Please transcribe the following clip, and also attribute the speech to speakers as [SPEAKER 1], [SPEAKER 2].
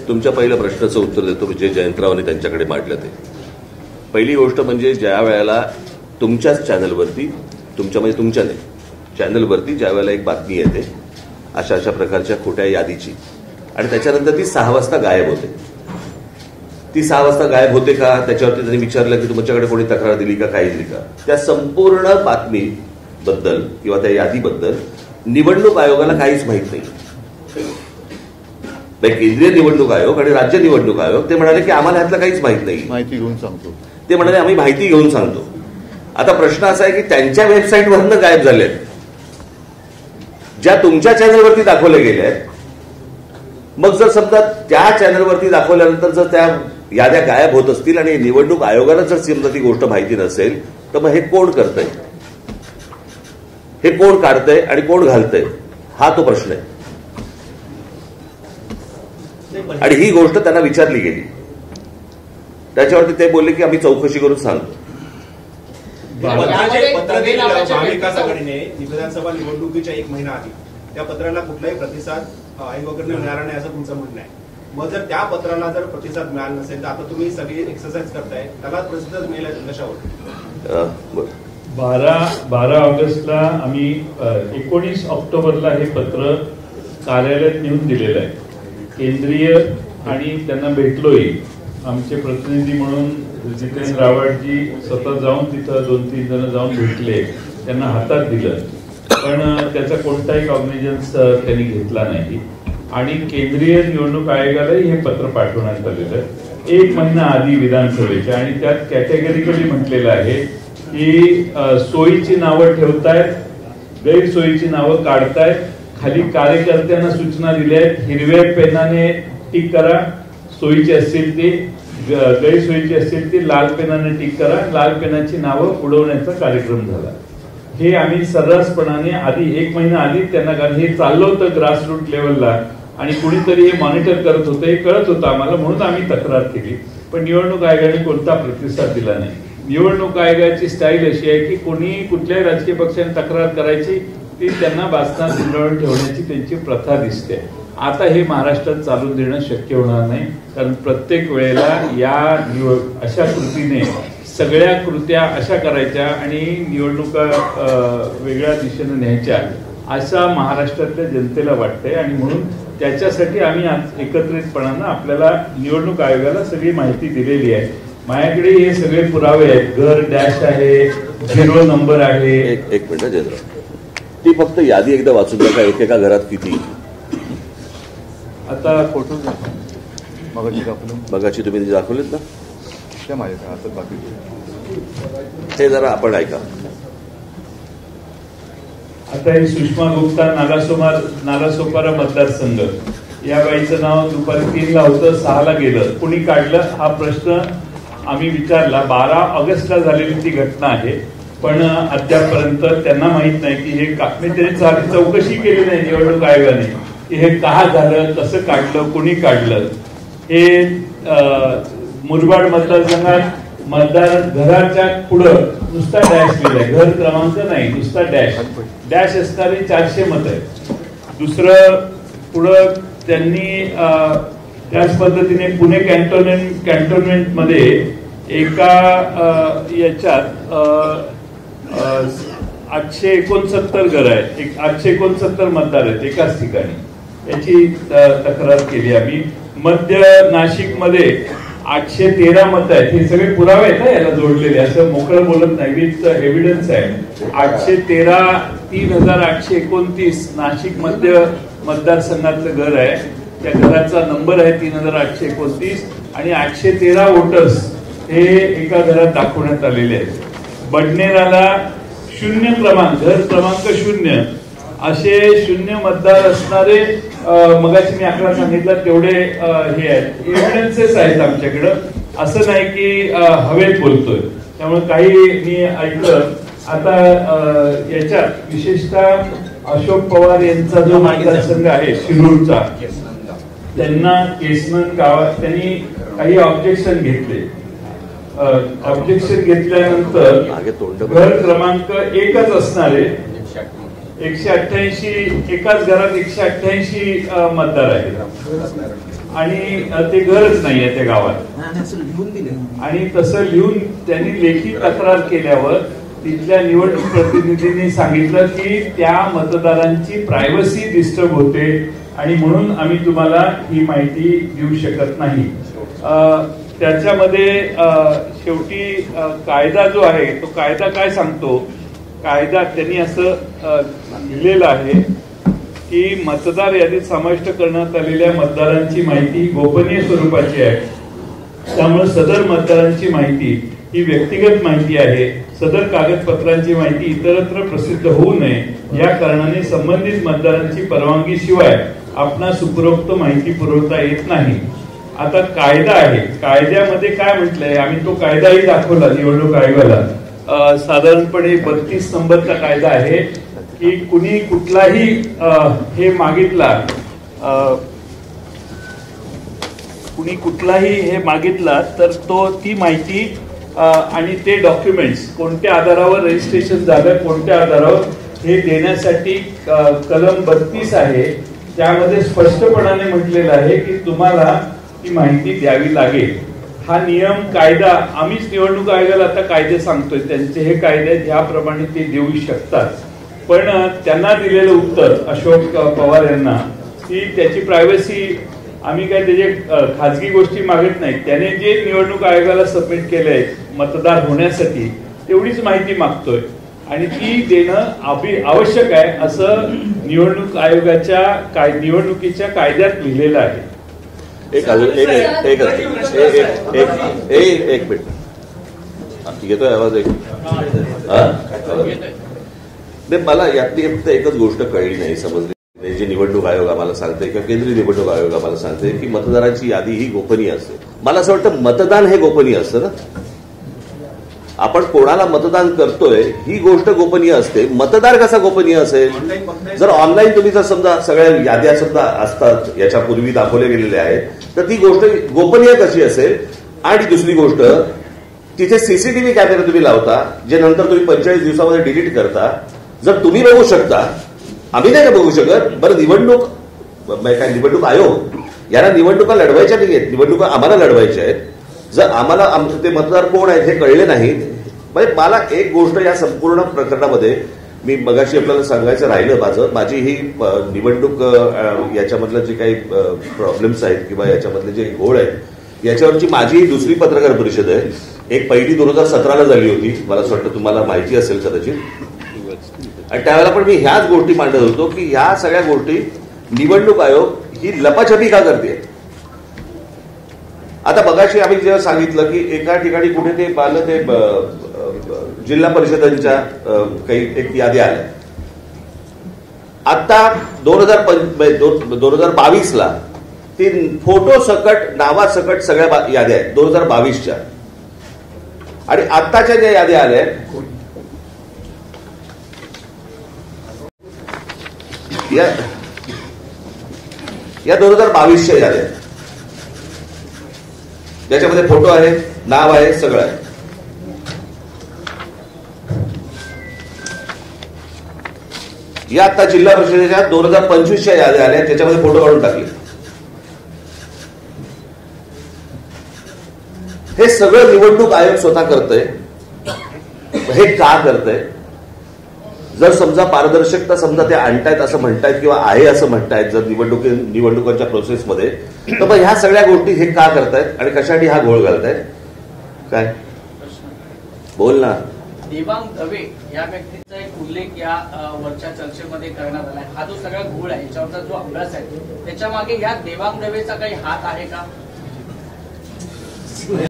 [SPEAKER 1] तुमच्या पहिल्या प्रश्नाचं उत्तर देतो जे जयंतरावांनी त्यांच्याकडे मांडलं ते. पहिली गोष्ट म्हणजे ज्या वेळेला तुमच्याच चॅनलवरती, तुमच्या म्हणजे तुमच्या नाही चॅनलवरती ज्या वेळेला एक बातमी येते अशा अशा प्रकारच्या खोट्या यादीची आणि त्याच्यानंतर ती 6 वाजता गायब होते. ती 6 वाजता गायब होते का त्याच्यावरती त्यांनी विचारलं की तुमच्याकडे कोणी तक्रार दिली का, काही दिली का. त्या संपूर्ण बातमीबद्दल किंवा त्या यादीबद्दल निवडणूक आयोगाला काहीच माहित नाही. केंद्रीय निवडणूक आयोग आणि राज्य निवडणूक आयोग ते म्हणाले की आम्हाला ह्यातलं काहीच माहित नाही,
[SPEAKER 2] माहिती घेऊन सांगतो.
[SPEAKER 1] ते म्हणाले आम्ही माहिती घेऊन सांगतो. आता प्रश्न असा आहे की त्यांच्या वेबसाईटवरनं गायब झाले ज्या तुमच्या चॅनलवरती दाखवले गेले आहेत. मग जर समजा त्या चॅनलवरती दाखवल्यानंतर जर त्या याद्या गायब होत असतील आणि निवडणूक आयोगाला जर समजा ती गोष्ट माहिती नसेल तर मग हे कोण करतंय, हे कोण काढतंय आणि कोण घालतंय हा तो प्रश्न आहे. आणि ही गोष्ट त्यांना विचारली गेली त्याच्यावरती ते बोलले की आम्ही चौकशी करून सांगतो.
[SPEAKER 3] महाविकास आघाडीने विधानसभा निवडणुकीच्या 1 महिना आधी त्या पत्राला कुठलाही प्रतिसाद आयोगाकडून मिळाला नाही असं तुमचं म्हणणं आहे. मग जर त्या पत्राला जर प्रतिसाद मिळाला नसेल तर आता तुम्ही सगळी एक्सरसाइज करताय त्याला प्रतिसाद मिळाला कशावर?
[SPEAKER 4] 12 ऑगस्टला आम्ही 19 ऑक्टोबरला हे पत्र कार्यालयात नेऊन दिलेलं आहे. केंद्रीय आणि त्यांना भेटलोही आमचे प्रतिनिधी म्हणून जितेंद्र रावळजी स्वतः जाऊन तिथं 2-3 जण जाऊन भेटले, त्यांना हातात दिलं, पण त्याचा कोणताही कॉग्निजन्स त्यांनी घेतला नाही. आणि केंद्रीय निवडणूक आयोगालाही हे पत्र पाठवण्यात आलेलं 1 महिना आधी विधानसभेच्या. आणि त्यात कॅटेगरिकली म्हटलेलं आहे की सोयीची नावं ठेवतायत, गैरसोयीची नावं काढतायत, खाली कार्यकर्त्यांना सूचना दिल्या आहेत, हिरव्या पेनाने टिक करा, सोयीची असतील ती, गैरसोयीची असतील ती लाल पेनाने टिक करा, लाल पेनाची नावं उडवण्याचा कार्यक्रम झाला. हे आम्ही सर्रासपणाने आधी 1 महिना आधी त्यांना, कारण हे चाललं होतं ग्रासरूट लेवलला आणि कुणीतरी हे मॉनिटर करत होतं, हे कळत होतं आम्हाला, म्हणून आम्ही तक्रार केली. पण निवडणूक आयोगाने कोणता प्रतिसाद दिला नाही. निवडणूक आयोगाची स्टाईल अशी आहे की कोणी कुठल्याही राजकीय पक्षाने तक्रार करायची ती त्यांना बासनात गुंडाळून ठेवण्याची त्यांची प्रथा दिसते. आता हे महाराष्ट्रात चालून देणं शक्य होणार नाही, कारण प्रत्येक वेळेला या अशा कृतीने सगळ्या कृत्या अशा करायच्या आणि निवडणुका वेगळ्या दिशेने न्यायच्या असा महाराष्ट्रातल्या जनतेला वाटतंय. आणि म्हणून त्याच्यासाठी आम्ही आज एकत्रितपणानं आपल्याला निवडणूक आयोगाला सगळी माहिती दिलेली आहे. माझ्याकडे हे सगळे पुरावे आहेत. घर डॅश आहे, 0 नंबर आहे.
[SPEAKER 1] एक मिनिट जयंतराव, ती फक्त यादी एकदा वाचून नका, एकेका घरात किती.
[SPEAKER 2] आता फोटो
[SPEAKER 1] मगाची तुम्ही दाखवलेत ना
[SPEAKER 2] त्या माझ्या हातात बाकी
[SPEAKER 1] ते जरा आपण ऐका.
[SPEAKER 4] आता हे सुषमा गुप्ता नालासोपारा मतदारसंघ, या बाईचं नाव दुपारी 3ला होतं, 6ला गेलं. कुणी काढलं हा प्रश्न आम्ही विचारला. 12 ऑगस्टला झालेली ती घटना आहे, पण अद्यापपर्यंत त्यांना माहित नाही की हे त्यांनी चौकशी केली नाही निवडणूक आयोगाने की हे का झालं, कसं काढलं, कुणी काढलं. हे मुरबाड मतदारसंघात मतदार घराच्या पुढं नुसता डॅश लिहिलाय, घर क्रमांक नाही, नुसता डॅश असणारी 400 मत आहेत. दुसरं पुढं त्यांनी त्याच पद्धतीने पुणे कॅन्टोन्मेंट मध्ये एका याच्यात 869 घर आहेत, 869 मतदार आहेत एकाच ठिकाणी, याची तक्रार केली आम्ही. मध्य नाशिक मध्ये 813 मत आहेत. हे सगळे पुरावे आहेत ना याला जोडलेले, असं मोकळं बोलत नाही, विथ एव्हिडन्स आहे. 813 3829 नाशिक मध्य मतदारसंघातलं घर आहे. त्या घराचा नंबर आहे 3829 आणि 813 वोटर्स हे एका घरात दाखवण्यात आलेले आहेत. बडनेराला 0 क्रमांक, घर क्रमांक 0 असे 0 मतदार असणारे, मगाशी मी आकडा सांगितला तेवढे हे आहेत, एव्हिडन्सेस आहेत आमच्याकडं. असं नाही की हवेत बोलतोय. त्यामुळे काही मी ऐकलं. आता याच्यात विशेषतः अशोक पवार यांचा जो मतदारसंघ आहे शिरूरचा, त्यांना केसनन गावात त्यांनी काही ऑब्जेक्शन घेतले. ऑब्जेक्शन घेतल्यानंतर घर क्रमांक 1च असणारे 188 एकाच घरात 188 मतदार आहेत आणि ते घरच नाहीये त्या गावात. आणि तसं लिहून त्यांनी लेखी तक्रार केल्यावर तिथल्या निवडणूक प्रतिनिधींनी सांगितलं की त्या मतदारांची प्रायव्हसी डिस्टर्ब होते आणि म्हणून आम्ही तुम्हाला ही माहिती देऊ शकत नाही. त्याच्यामध्ये शेवटी कायदा जो आहे तो कायदा काय सांगतो, कायदा त्यांनी असं लिहिलेलं आहे की मतदार यादीत समाविष्ट करण्यात आलेल्या मतदारांची माहिती गोपनीय स्वरूपाची आहे. त्यामुळे सदर मतदारांची माहिती ही व्यक्तिगत माहिती आहे. सदर कागदपत्रांची माहिती इतरत्र प्रसिद्ध होऊ नये या कारणाने संबंधित मतदारांची परवानगी शिवाय आपणास उपरोक्त माहिती पुरवता येत नाही. आता कायदा आहे, कायद्यामध्ये काय म्हटलंय, आम्ही तो कायदाही दाखवला निवडणूक आयोगाला. साधारणपणे 32 नंबरचा कायदा आहे की कुणी कुठलाही हे मागितला, कुणी कुठलाही हे मागितला तर तो ती माहिती आणि ते डॉक्युमेंट्स कोणत्या आधारावर रजिस्ट्रेशन झालं, कोणत्या आधारावर हे देण्यासाठी कलम 32 आहे. त्यामध्ये स्पष्टपणाने म्हटलेलं आहे की तुम्हाला ती माहिती द्यावी लागेल. हा नियम कायदा आम्हीच निवडणूक आयोगाला आता कायदे सांगतोय, त्यांचे हे कायदे आहेत, ह्याप्रमाणे ते देऊ शकतात. पण त्यांना दिलेलं उत्तर अशोक पवार यांना की त्याची प्रायव्हसी, आम्ही काय त्याचे खाजगी गोष्टी मागत नाही, त्याने जे निवडणूक आयोगाला सबमिट केलंय मतदार होण्यासाठी तेवढीच माहिती मागतोय आणि ती देणं आवश्यक आहे असं निवडणूक आयोगाच्या निवडणुकीच्या कायद्यात लिहिलेलं आहे.
[SPEAKER 1] एक मिनिट येतोय आवाज? मला यातली फक्त एकच गोष्ट कळली नाही, समजली. जे निवडणूक आयोग आम्हाला सांगते किंवा केंद्रीय निवडणूक आयोग आम्हाला सांगते की मतदारांची यादी ही गोपनीय असते. मला असं वाटतं मतदान हे गोपनीय असतं ना. आपण कोणाला मतदान करतोय ही गोष्ट गोपनीय असते, मतदार कसा गोपनीय असेल? जर ऑनलाईन तुम्ही जर समजा सगळ्या याद्या समजा असतात याच्यापूर्वी दाखवले गेलेले आहेत तर ती गोष्ट गोपनीय कशी असेल? आणि दुसरी गोष्ट, तिथे सीसीटीव्ही कॅमेरा तुम्ही लावता जे नंतर तुम्ही 45 दिवसामध्ये डिलीट करता. जर तुम्ही बघू शकता, आम्ही नाही का बघू शकत? बरं, निवडणूक आयोग याला निवडणुका लढवायच्या नाहीयेत, निवडणुका आम्हाला लढवायच्या आहेत. जर आम्हाला आमचे ते मतदार कोण आहेत हे कळले नाहीत, म्हणजे मला एक गोष्ट या संपूर्ण प्रकरणामध्ये मी मगाशी आपल्याला सांगायचं राहिलं, माझी ही निवडणूक याच्यामधलं जे काही प्रॉब्लेम्स आहेत किंवा याच्यामधले जे घोळ आहेत याच्यावरची माझी ही दुसरी पत्रकार परिषद आहे. एक पहिली 2017ला झाली होती, मला असं वाटतं तुम्हाला माहिती असेल कदाचित. आणि त्यावेळेला पण मी ह्याच गोष्टी मांडत होतो की ह्या सगळ्या गोष्टी निवडणूक आयोग ही लपाछपी का करते. आता मगाशी आम्ही जेव्हा सांगितलं की एका ठिकाणी कुठे ते जिल्हा परिषदांच्या काही एक याद्या आल्या. आता 2022ला ती फोटो सकट नावासकट सगळ्या याद्या आहेत 2022च्या. आणि आत्ताच्या ज्या याद्या आल्या या 2022च्या याद्या आहेत, ज्याच्यामध्ये फोटो आहे, नाव आहे, सगळं आहे. या आता जिल्हा परिषदेच्या 2025च्या याद्या आल्या ज्याच्यामध्ये फोटो काढून टाकले. हे सगळं निवडणूक आयोग स्वतः करतंय. हे का करतंय? जर समजा पारदर्शकता समजा ते आणतायत असं म्हणतायत किंवा आहे असं म्हणतायत जर निवडणुकांच्या प्रोसेसमध्ये, तर मग ह्या सगळ्या गोष्टी हे का करतायत आणि कशासाठी हा घोळ घालतायत? काय बोल ना.
[SPEAKER 5] देवांग दवे या व्यक्तीचा एक उल्लेख या वरच्या चर्चेमध्ये करण्यात आलाय. हा जो सगळा घोळ आहे याच्यावरचा जो अभ्यास आहे त्याच्या मागे या देवांग दवेचा काही हात आहे का?